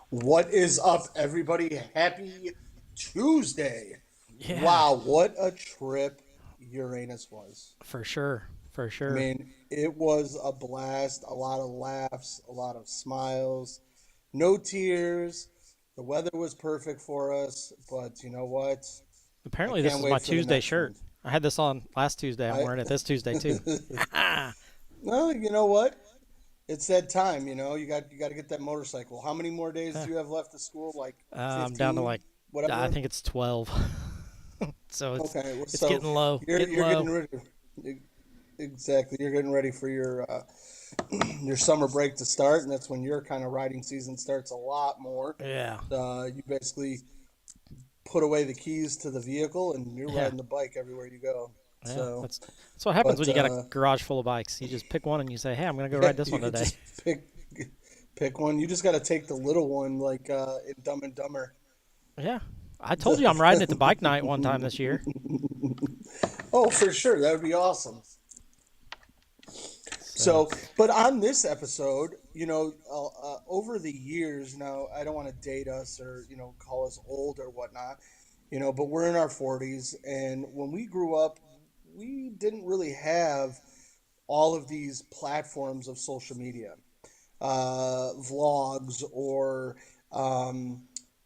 What is up, everybody? Happy Tuesday. Yeah, Wow, what a trip Uranus was. for sure. For I sure. mean, it was a blast, a lot of laughs, a lot of smiles, no tears. The weather was perfect for us, but you know what? I Apparently, this can't is my wait for the Tuesday next shirt. one. I had this on last Tuesday. I'm I wearing it this Tuesday, too. Well, you know what? It's that time, you got to get that motorcycle. How many more days do you have left of school? Like I'm down to 15, like, I whatever? think it's 12. So Okay, well, it's so getting low. you're Getting you're low. getting ready. Exactly, you're getting ready for your your summer break to start, and that's when your kind of riding season starts a lot more. Yeah. You basically put away the keys to the vehicle, and you're Yeah. riding the bike everywhere you go. Yeah. So, That's what happens when but you got a garage full of bikes. You just pick one and you say, hey, I'm going to go yeah, ride this you one could today. just pick one. You just got to take the little one, like in Dumb and Dumber. Yeah. I told you I'm riding at the bike night one time this year. Oh, for sure, that would be awesome. So, So, but on this episode, over the years now, I don't want to date us or, call us old or whatnot, but we're in our 40s. And when we grew up, we didn't really have all of these platforms of social media, vlogs or,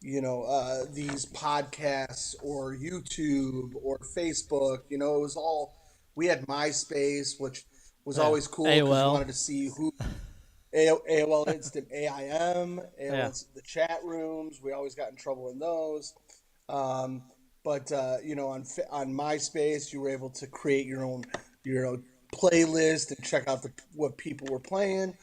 these podcasts or YouTube or Facebook. It was all, we had MySpace, which was yeah. always cool because you AOL. wanted to see who AOL Instant AIM, AOL Yeah. Instant, the chat rooms. We always got in trouble in those. Um, but on MySpace, you were able to create your own playlist and check out what people were playing.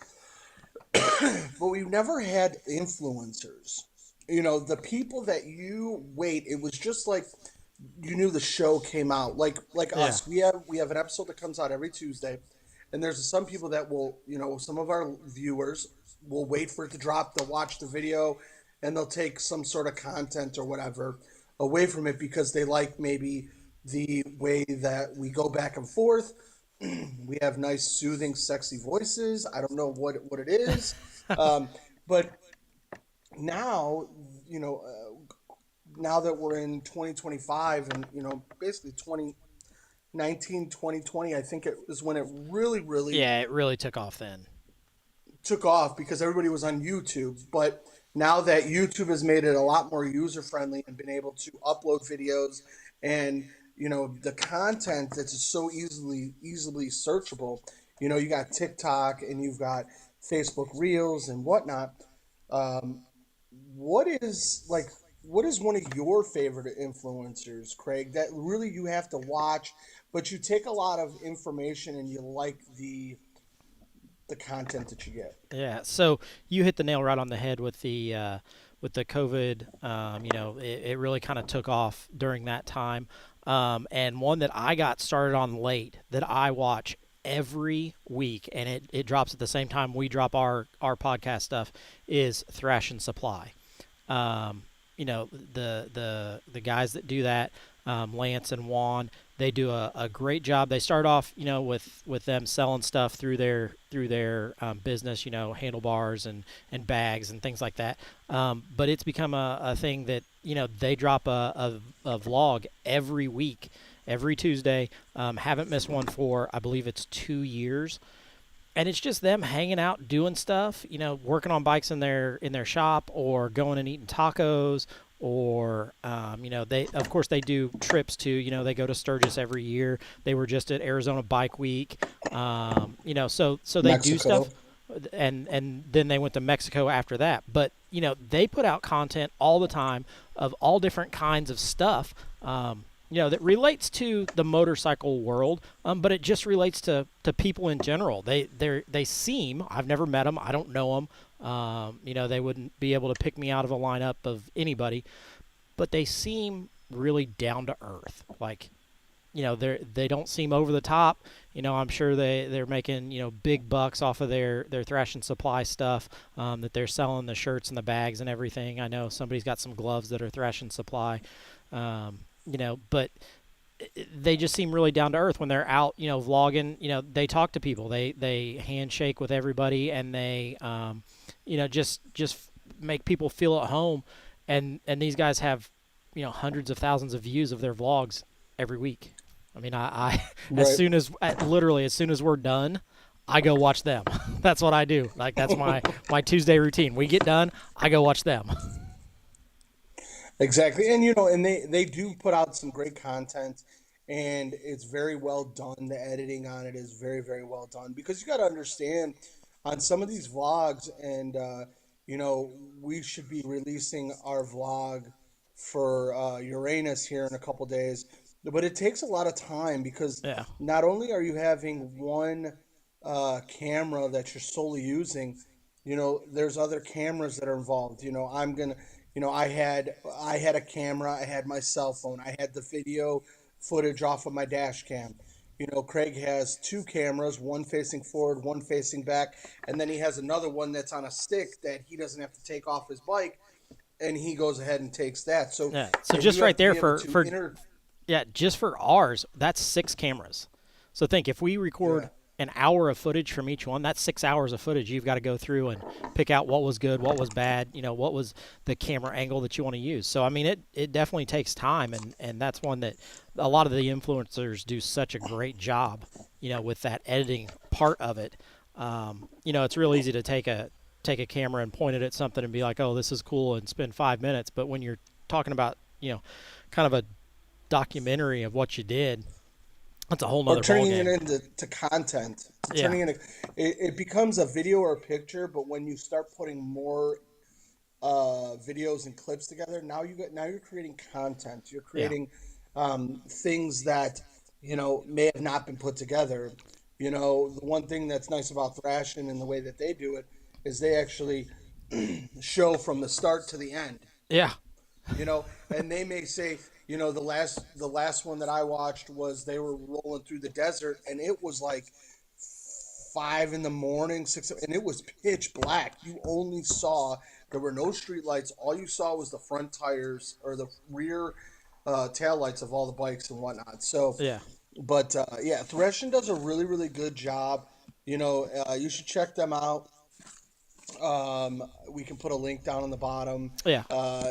But we never had influencers. The people that you wait. It was just like you knew the show came out. Like Yeah. us, we have an episode that comes out every Tuesday, and there's some people that will, some of our viewers will wait for it to drop. They'll watch the video, and they'll take some sort of content or whatever away from it because they like maybe the way that we go back and forth. We have nice, soothing, sexy voices. I don't know what it is, but now, you know, now that we're in 2025 and basically 2019, 2020, I think it was when it really, really Yeah, it really took off then. took off because everybody was on YouTube. But now that YouTube has made it a lot more user friendly and been able to upload videos and the content that's just so easily searchable. You got TikTok and you've got Facebook Reels and whatnot. Um, what is one of your favorite influencers, Craig, that really you have to watch, but you take a lot of information and you like the content that you get? Yeah, so you hit the nail right on the head with the COVID. It really kind of took off during that time. And one that I got started on late that I watch every week, and it drops at the same time we drop our podcast stuff, is Thrashin Supply. Um, the guys that do that, Lance and Juan, they do a great job. They start off, with them selling stuff through their business, handlebars and bags and things like that. But it's become a thing that they drop a vlog every week, every Tuesday. Haven't missed one for, I believe it's 2 years, and it's just them hanging out doing stuff, working on bikes in their shop, or going and eating tacos, or they, of course, they do trips too. They go to Sturgis every year. They were just at Arizona Bike Week. So they do stuff, Mexico. and then they went to Mexico after that. But they put out content all the time of all different kinds of stuff. That relates to the motorcycle world, but it just relates to people in general. They seem, I've never met them, I don't know them. They wouldn't be able to pick me out of a lineup of anybody, but they seem really down to earth. Like, they don't seem over the top. I'm sure they're making big bucks off of their Thrashin Supply stuff, that they're selling the shirts and the bags and everything. I know somebody's got some gloves that are Thrashin Supply, but they just seem really down to earth when they're out, vlogging. They talk to people, they handshake with everybody, and they, just make people feel at home. And these guys have, hundreds of thousands of views of their vlogs every week. I mean, I as Right. soon as literally as soon as we're done, I go watch them. That's what I do. Like that's my Tuesday routine. We get done, I go watch them. Exactly. And and they do put out some great content, and it's very well done. The editing on it is very, very well done, because you got to understand, on some of these vlogs, and we should be releasing our vlog for Uranus here in a couple days, but it takes a lot of time, because Yeah, not only are you having one camera that you're solely using, there's other cameras that are involved. I had a camera, I had my cell phone, I had the video footage off of my dash cam. Craig has two cameras, one facing forward, one facing back, and then he has another one that's on a stick that he doesn't have to take off his bike, and he goes ahead and takes that. So, yeah. So you just have right to there be able for to for inter. yeah, just for ours, that's 6 cameras. So think, if we record Yeah. an hour of footage from each one, that's 6 hours of footage. You've got to go through and pick out what was good, what was bad, what was the camera angle that you want to use. So I mean, it definitely takes time, and that's one that a lot of the influencers do such a great job, with that editing part of it. It's real easy to take a camera and point it at something and be like, oh, this is cool, and spend 5 minutes. But when you're talking about, kind of a documentary of what you did, that's a whole Or nother ball turning it game. into content, to Yeah, turning it becomes a video or a picture. But when you start putting more videos and clips together, now you're creating content. You're yeah, creating things that may have not been put together. The one thing that's nice about Thrashin and the way that they do it is they actually show from the start to the end. yeah, And they may say, the last one that I watched was they were rolling through the desert, and it was like 5 in the morning, six, and it was pitch black. You only saw, there were no street lights. All you saw was the front tires, or the rear tail lights of all the bikes and whatnot. So, yeah, but yeah, Threshin does a really, really good job. You should check them out. We can put a link down on the bottom yeah.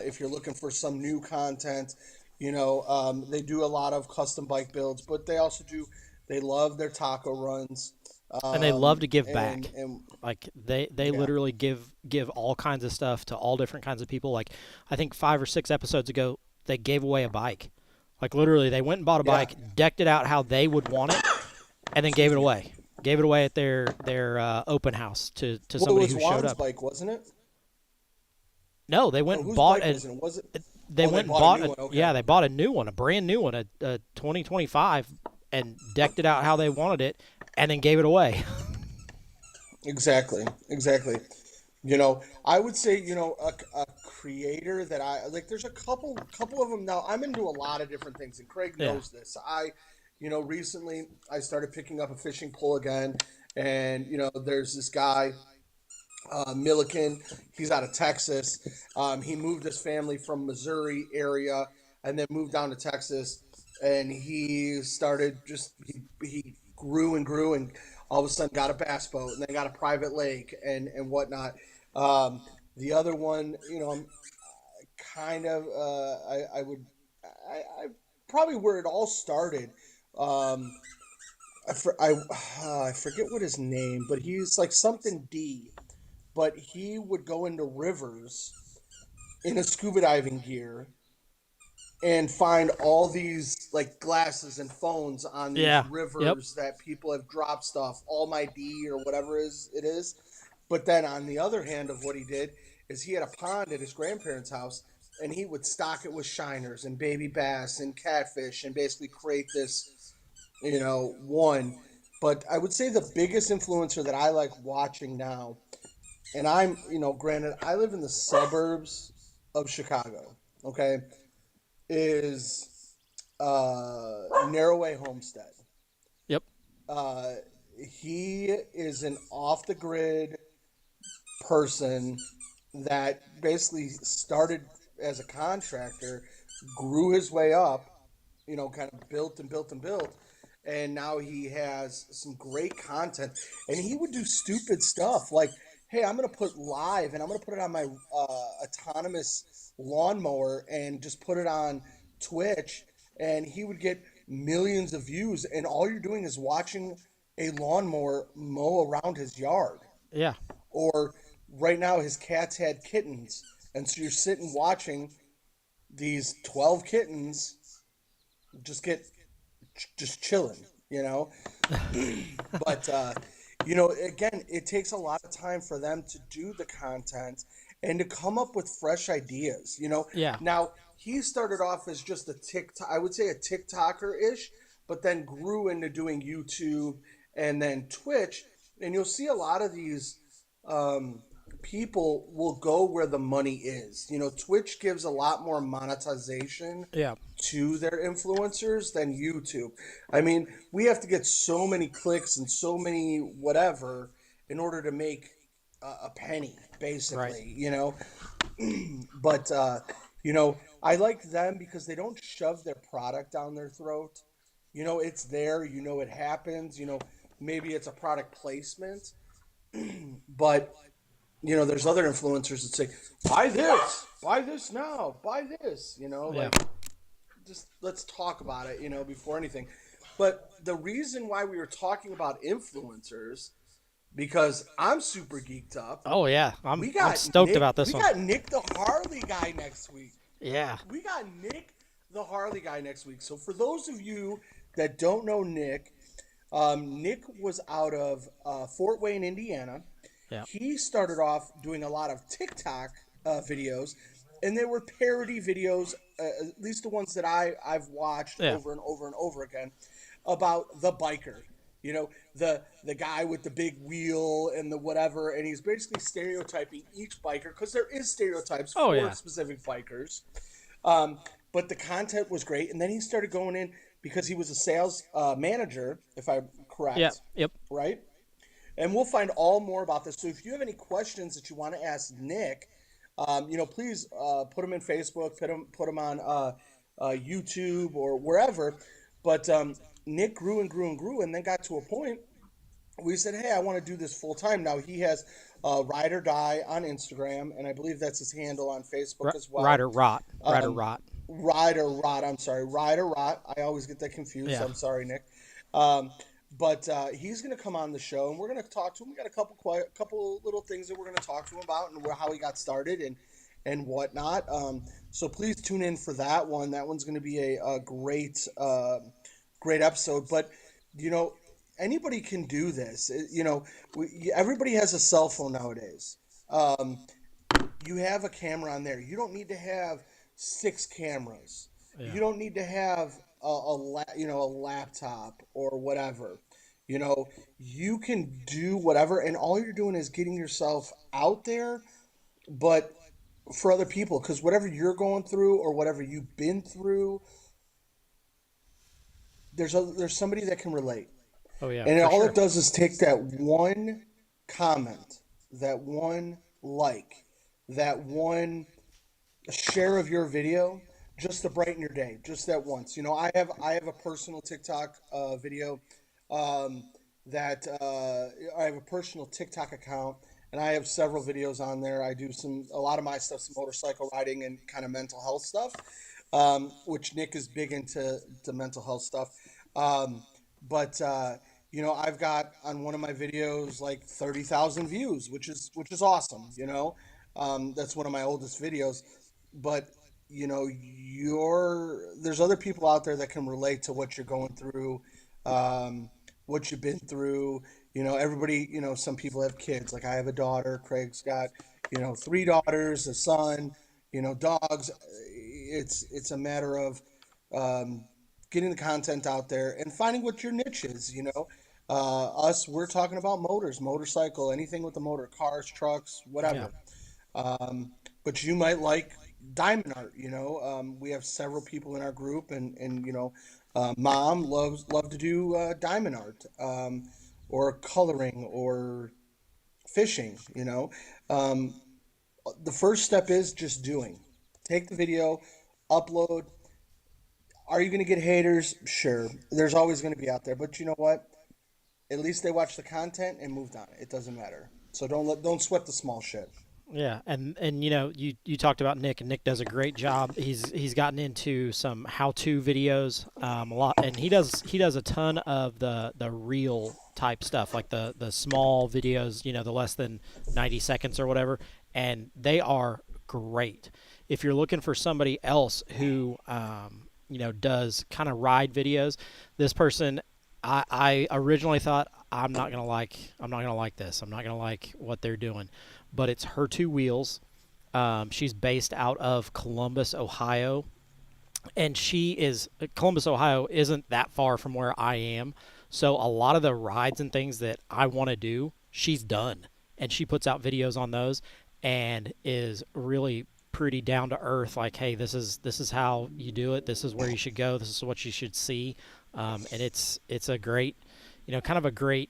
if you're looking for some new content. They do a lot of custom bike builds, but they also do. They love their taco runs, And they love to give and back. Like they yeah, literally give all kinds of stuff to all different kinds of people. Like I think 5 or 6 episodes ago, they gave away a bike. Like literally, they went and bought a yeah. bike, decked it out how they would want it, and then gave Excuse it me. away. Gave it away at their open house to Well, it somebody was who showed Juan's up. bike, wasn't it? No, they Or went and whose bought bike a was it? Was it? they Oh, they went and bought a bought new a one. Okay. yeah, they bought a new one, a brand new one, a 2025, and decked it out how they wanted it, and then gave it away. Exactly. Exactly. I would say, a creator that I like. There's a couple of them now. I'm into a lot of different things, and Craig Yeah, knows this. Recently I started picking up a fishing pole again, and there's this guy, Milliken. He's out of Texas. He moved his family from Missouri area, and then moved down to Texas. And he started he grew and grew, and all of a sudden got a bass boat, and then got a private lake and whatnot. Um, the other one, I'm kind of I would I probably where it all started. Um, I forget what his name, but he's like something D, but he would go into rivers in a scuba diving gear and find all these like glasses and phones on these yeah, yep, rivers that people have dropped stuff, all my D or whatever it is. But then on the other hand of what he did is he had a pond at his grandparents' house, and he would stock it with shiners and baby bass and catfish, and basically create this, one. But I would say the biggest influencer that I like watching now, and granted, I live in the suburbs of Chicago, okay, is Narrowway Homestead. Yep. Uh, he is an off the grid person that basically started as a contractor, grew his way up, kind of built and built and built. And now he has some great content. And he would do stupid stuff like, hey, I'm going to put live and I'm going to put it on my autonomous lawnmower and just put it on Twitch. And he would get millions of views. And all you're doing is watching a lawnmower mow around his yard. Yeah. Or right now, his cats had kittens. And so you're sitting watching these 12 kittens just get just chilling, you know. But again, it takes a lot of time for them to do the content and to come up with fresh ideas. Yeah. Now he started off as just a TikTok, I would say a TikToker ish, but then grew into doing YouTube and then Twitch. And you'll see a lot of these um, people will go where the money is. Twitch gives a lot more monetization Yeah. to their influencers than YouTube. I mean, we have to get so many clicks and so many whatever in order to make a penny, Right. basically. But I like them because they don't shove their product down their throat. It's there. It happens. Maybe it's a product placement, but there's other influencers that say, buy this now, buy this. Yeah. Like, just let's talk about it, before anything. But the reason why we were talking about influencers, because I'm super geeked up. Oh yeah. We I'm got stoked Nick. about this We one. got Nick the Harley Guy next week. Yeah. We got Nick the Harley Guy next week. So for those of you that don't know Nick, Nick was out of Fort Wayne, Indiana. Yeah. He started off doing a lot of TikTok videos, and they were parody videos, at least the ones that I've watched Yeah. over and over and over again, about the biker. The guy with the big wheel and the whatever, and he's basically stereotyping each biker because there is stereotypes Oh for yeah. specific bikers. Um, but the content was great, and then he started going in because he was a sales manager, if I'm Yeah. correct, Yep. right? And we'll find all more about this. So if you have any questions that you want to ask Nick, please put them in Facebook, put them on YouTube or wherever. But Nick grew and grew and grew, and then got to a point we said, hey, I want to do this full time. Now he has Ride or Die on Instagram, and I believe that's his handle on Facebook as well. Rider Rot. Rider Um, Rot. Ride or Rot, I'm sorry, Ride or Rot. I always get that confused. Yeah. I'm sorry, Nick. Um, but he's going to come on the show, and we're going to talk to him. We got a couple little things that we're going to talk to him about, and how he got started and whatnot. So please tune in for that one. That one's going to be a great episode. But you know, anybody can do this. Everybody has a cell phone nowadays. Um, you have a camera on there. You don't need to have six cameras. Yeah. You don't need to have a laptop or whatever. You can do whatever, and all you're doing is getting yourself out there, but for other people, because whatever you're going through or whatever you've been through, there's somebody that can relate. Oh yeah. And For all sure. it does is take that one comment, that one like, that one share of your video just to brighten your day, just that once. I have a personal TikTok video um, that I have a personal TikTok account, and I have several videos on there. I do a lot of my stuff, some motorcycle riding and kind of mental health stuff, which Nick is big into the mental health stuff. But I've got on one of my videos like 30,000 views, which is awesome. That's one of my oldest videos. But there's other people out there that can relate to what you're going through, what you've been through. Everybody. Some people have kids. Like I have a daughter. Craig's got three daughters, a son. Dogs. It's a matter of um, getting the content out there and finding what your niche is. We're talking about motors, motorcycle, anything with the motor, cars, trucks, Yeah. whatever. But you might like diamond art. We have several people in our group, and mom love to do diamond art, or coloring or fishing. Um, the first step is just doing. Take the video, upload. Are you going to get haters? Sure, there's always going to be out there, but you know what? At least they watched the content and moved on. It doesn't matter. So don't sweat the small shit. Yeah, and you talked about Nick, and Nick does a great job. He's gotten into some how-to videos a lot, and he does a ton of the real type stuff, like the small videos, the less than 90 seconds or whatever, and they are great. If you're looking for somebody else who does kind of ride videos, this person, I originally thought I'm not gonna like this. I'm not gonna like what they're doing, but it's her two wheels. She's based out of Columbus, Ohio, and Columbus, Ohio isn't that far from where I am. So a lot of the rides and things that I want to do, she's done, and she puts out videos on those, and is really pretty down to earth. Like, hey, this is how you do it. This is where you should go. This is what you should see, and it's a great, kind of a great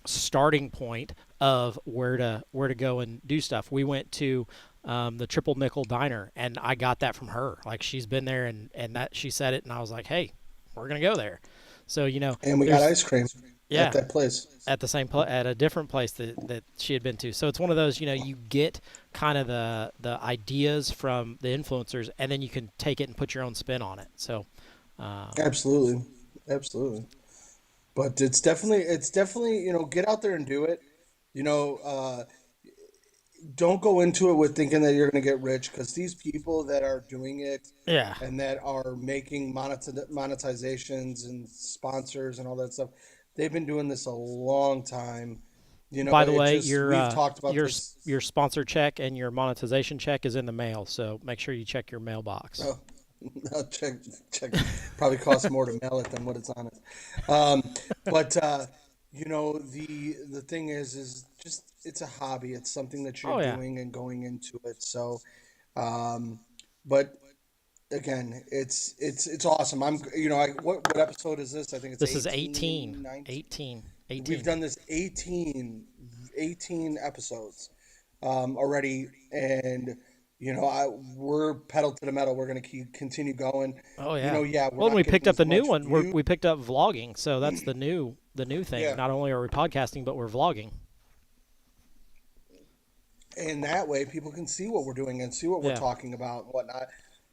starting point of where to go and do stuff. We went to the Triple Nickel Diner, and I got that from her. Like, she's been there, and that she said it, and I was like, hey, we're gonna go there. So And we got there's ice cream at yeah, that place. at the at a different place that she had been to. So it's one of those, you get kind of the ideas from the influencers, and then you can take it and put your own spin on it. So Absolutely, absolutely. But it's definitely get out there and do it. You know, don't go into it with thinking that you're going to get rich, because these people that are doing it yeah. and that are making monetizations and sponsors and all that stuff, they've been doing this a long time. By the It way, just we've talked about your this. sponsor check and your monetization check is in the mail, so make sure you check your mailbox. Oh, no, check. Probably costs more to mail it than what it's on it. Um, but the thing is just it's a hobby. It's something that you're Oh yeah, doing and going into it. So, um, but again, it's awesome. What episode is this? I think it's this is 18, 18, 19. 18, We've 18. done this 18 episodes already, and we're pedal to the metal. We're gonna continue going. Oh yeah. Yeah, we're Well, and not we getting picked up as the new much one. view. We picked up vlogging, so that's the new thing. Yeah, Not only are we podcasting, but we're vlogging. and that way people can see what we're doing and see what we're Yeah. talking about and whatnot.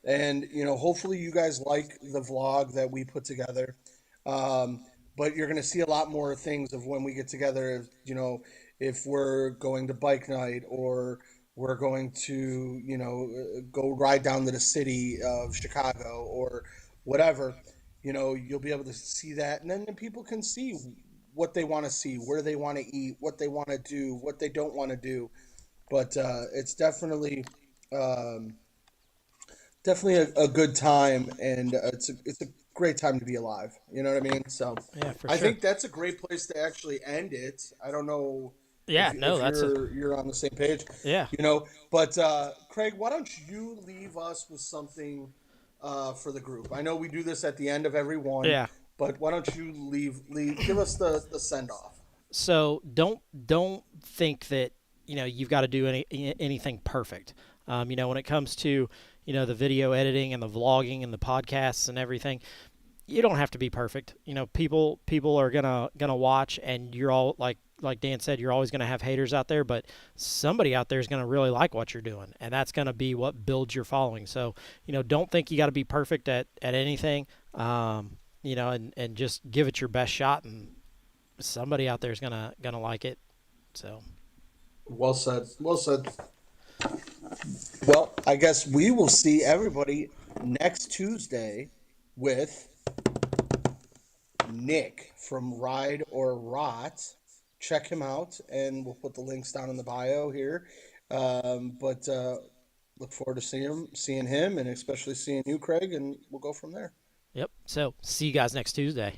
And hopefully you guys like the vlog that we put together. Um, but you're gonna see a lot more things of when we get together. If we're going to bike night, or we're going to go ride down to the city of Chicago or whatever. You'll be able to see that, and then the people can see what they want to see, where they want to eat, what they want to do, what they don't want to do. But it's um, definitely a good time, and it's a great time to be alive. You know what I mean? So, Yeah, for I sure. think that's a great place to actually end it. I don't know Yeah, no, if that's a you're on the same page, yeah. but Craig, why don't you leave us with something for the group? I know we do this at the end of every one, Yeah. but why don't you give us the send off? So don't think that you've got to do anything perfect. When it comes to the video editing and the vlogging and the podcasts and everything, you don't have to be perfect. People are gonna watch, and you're all like Dan said, you're always gonna have haters out there, but somebody out there is gonna really like what you're doing, and that's gonna be what builds your following. So don't think you got to be perfect at anything. And just give it your best shot, and somebody out there is gonna like it. So Well said. Well said. Well, I guess we will see everybody next Tuesday with Nick from Ride or Rot. Check him out, and we'll put the links down in the bio here. But look forward to seeing him, and especially seeing you, Craig, and we'll go from there. yep. So see you guys next Tuesday.